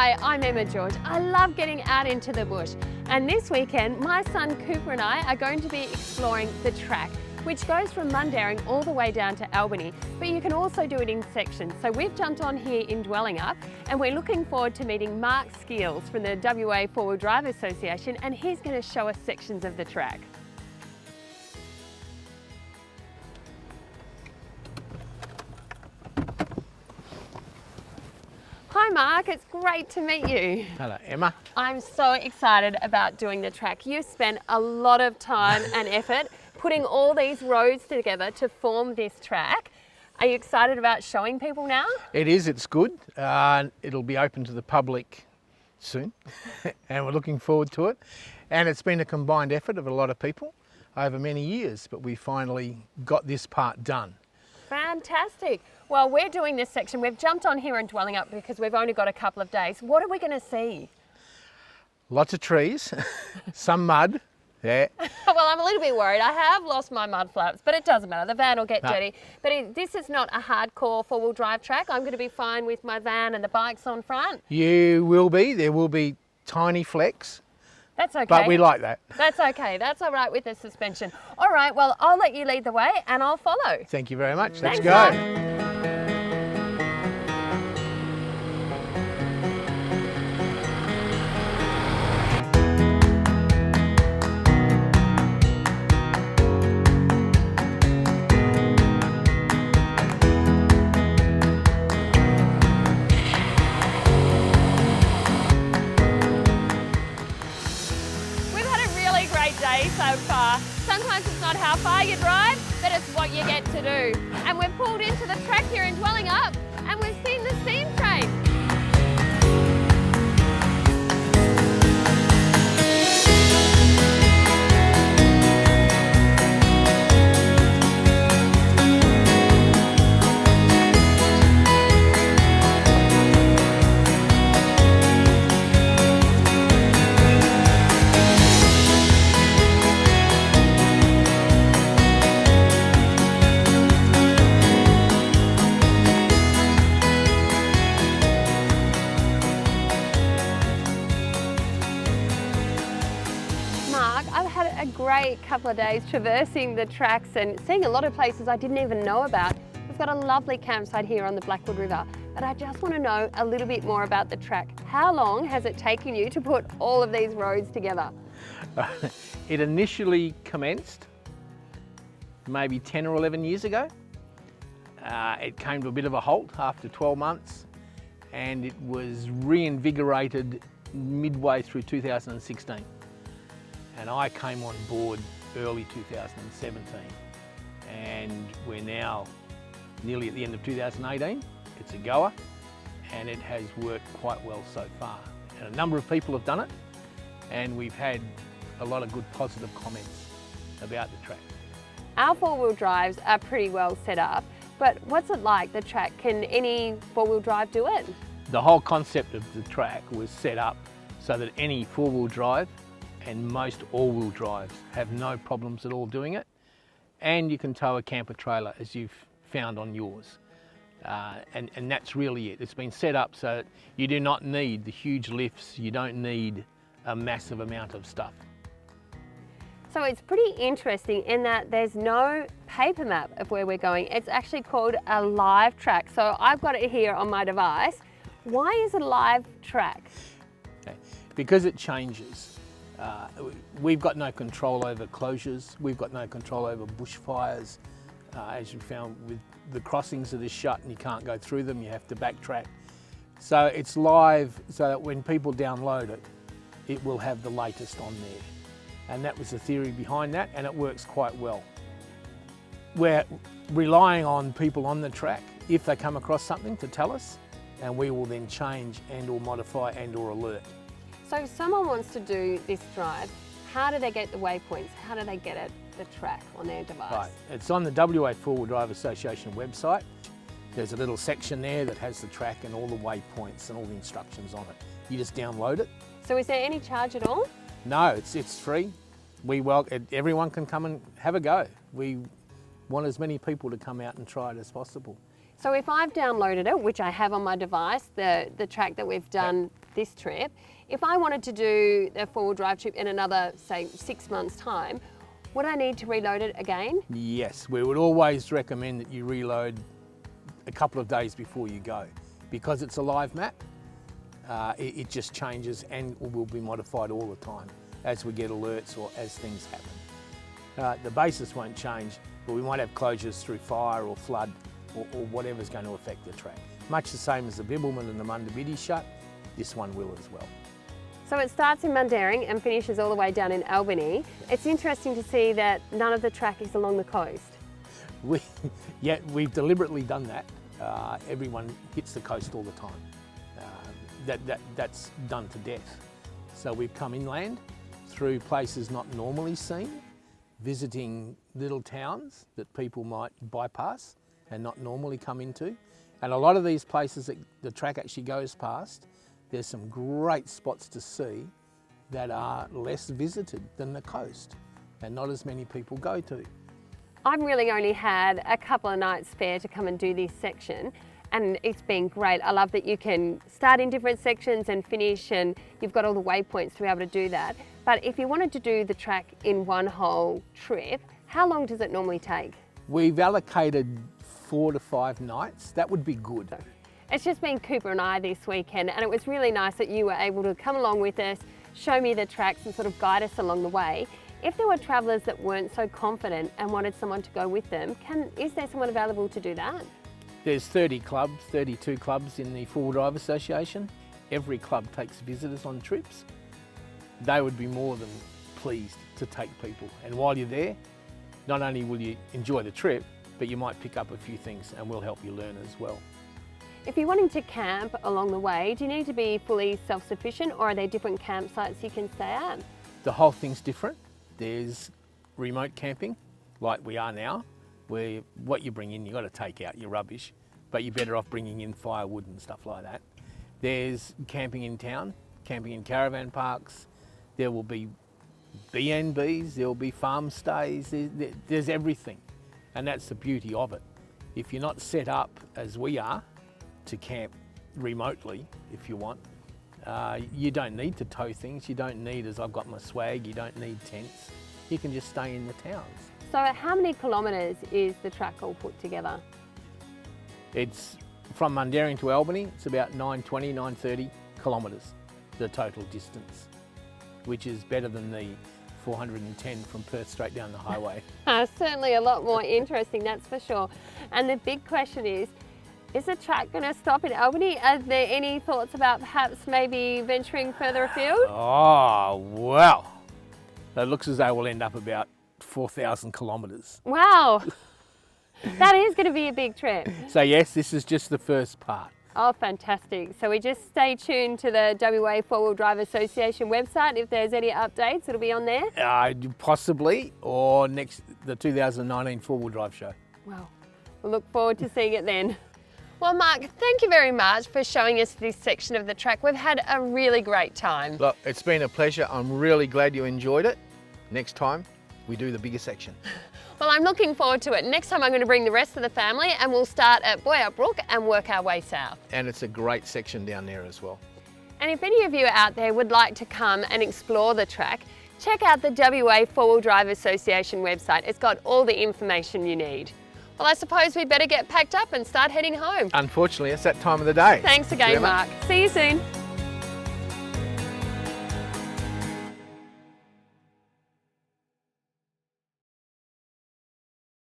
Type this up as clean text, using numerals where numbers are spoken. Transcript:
Hi, I'm Emma George. I love getting out into the bush. And this weekend, my son Cooper and I are going to be exploring the track, which goes from Mundaring all the way down to Albany. But you can also do it in sections. So we've jumped on here in Dwellingup and we're looking forward to meeting Mark Skeels from the WA Four-Wheel Drive Association, and he's going to show us sections of the track. Hi Mark, it's great to meet you. Hello Emma. I'm so excited about doing the track. You've spent a lot of time and effort putting all these roads together to form this track. Are you excited about showing people now? It is, it's good. It'll be open to the public soon and we're looking forward to it. And it's been a combined effort of a lot of people over many years, but we finally got this part done. Fantastic. Well, we're doing this section. We've jumped on here in Dwellingup because we've only got a couple of days. What are we going to see? Lots of trees, some mud. Yeah. Well, I'm a little bit worried. I have lost my mud flaps, but it doesn't matter. The van will get dirty. But this is not a hardcore four-wheel drive track. I'm going to be fine with my van and the bikes on front. You will be. There will be tiny flecks. That's okay. But we like that. That's okay. That's all right with the suspension. All right, well, I'll let you lead the way and I'll follow. Thank you very much. Let's Thanks, go. Mark. Day so far. Sometimes it's not how far you drive, but it's what you get to do. And we've pulled into the track here in Dwellingup and we've seen the steam train. I've had a great couple of days traversing the tracks and seeing a lot of places I didn't even know about. We've got a lovely campsite here on the Blackwood River, but I just want to know a little bit more about the track. How long has it taken you to put all of these roads together? It initially commenced maybe 10 or 11 years ago. It came to a bit of a halt after 12 months and it was reinvigorated midway through 2016. And I came on board early 2017 and we're now nearly at the end of 2018. It's a goer and it has worked quite well so far. And a number of people have done it and we've had a lot of good positive comments about the track. Our four-wheel drives are pretty well set up, but what's it like, the track? Can any four-wheel drive do it? The whole concept of the track was set up so that any four-wheel drive and most all-wheel drives have no problems at all doing it. And you can tow a camper trailer as you've found on yours. And that's really it. It's been set up so that you do not need the huge lifts, you don't need a massive amount of stuff. So it's pretty interesting in that there's no paper map of where we're going. It's actually called a live track. So I've got it here on my device. Why is it a live track? Okay. Because it changes. We've got no control over closures, we've got no control over bushfires. As you found with the crossings that are shut and you can't go through them, you have to backtrack. So it's live so that when people download it, it will have the latest on there. And that was the theory behind that and it works quite well. We're relying on people on the track, if they come across something, to tell us and we will then change and or modify and or alert. So if someone wants to do this drive, how do they get the waypoints? How do they get it, the track on their device? Right, it's on the WA Four-Wheel Drive Association website. There's a little section there that has the track and all the waypoints and all the instructions on it. You just download it. So is there any charge at all? No, it's free. Everyone can come and have a go. We want as many people to come out and try it as possible. So if I've downloaded it, which I have on my device, the track that we've done this trip. If I wanted to do the four-wheel drive trip in another, say, 6 months' time, would I need to reload it again? Yes, we would always recommend that you reload a couple of days before you go. Because it's a live map, it just changes and will be modified all the time as we get alerts or as things happen. The basis won't change, but we might have closures through fire or flood or whatever's going to affect the track. Much the same as the Bibbulmun and the Mundaring shut, this one will as well. So it starts in Mundaring and finishes all the way down in Albany. It's interesting to see that none of the track is along the coast. We've deliberately done that. Everyone hits the coast all the time. That's done to death. So we've come inland through places not normally seen, visiting little towns that people might bypass and not normally come into. And a lot of these places that the track actually goes past, there's some great spots to see that are less visited than the coast and not as many people go to. I've really only had a couple of nights spare to come and do this section, and it's been great. I love that you can start in different sections and finish, and you've got all the waypoints to be able to do that. But if you wanted to do the track in one whole trip, how long does it normally take? We've allocated 4 to 5 nights. That would be good. It's just been Cooper and I this weekend, and it was really nice that you were able to come along with us, show me the tracks and sort of guide us along the way. If there were travellers that weren't so confident and wanted someone to go with them, is there someone available to do that? There's 32 clubs in the Four-Wheel Drive Association. Every club takes visitors on trips. They would be more than pleased to take people. And while you're there, not only will you enjoy the trip, but you might pick up a few things and we'll help you learn as well. If you're wanting to camp along the way, do you need to be fully self-sufficient, or are there different campsites you can stay at? The whole thing's different. There's remote camping, like we are now, where what you bring in, you've got to take out your rubbish, but you're better off bringing in firewood and stuff like that. There's camping in town, camping in caravan parks. There will be B&Bs, there will be farm stays, there's everything. And that's the beauty of it. If you're not set up as we are to camp remotely, if you want, you don't need to tow things. You don't need, as I've got my swag, you don't need tents. You can just stay in the towns. So how many kilometres is the track all put together? It's from Mundaring to Albany, it's about 920, 930 kilometres, the total distance, which is better than the 410 from Perth straight down the highway. Certainly a lot more interesting, that's for sure. And the big question is the track going to stop in Albany? Are there any thoughts about perhaps maybe venturing further afield? Oh, well, it looks as though we'll end up about 4,000 kilometres. Wow, that is going to be a big trip. So yes, this is just the first part. Oh, fantastic. So we just stay tuned to the WA Four-Wheel Drive Association website. If there's any updates, it'll be on there? Possibly, or the 2019 Four-Wheel Drive show. Well, we'll look forward to seeing it then. Well, Mark, thank you very much for showing us this section of the track. We've had a really great time. Look, it's been a pleasure. I'm really glad you enjoyed it. Next time, we do the bigger section. Well, I'm looking forward to it. Next time I'm going to bring the rest of the family and we'll start at Boyup Brook and work our way south. And it's a great section down there as well. And if any of you out there would like to come and explore the track, check out the WA Four-Wheel Drive Association website. It's got all the information you need. Well, I suppose we better get packed up and start heading home. Unfortunately, it's that time of the day. Thanks again, Mark. See you soon.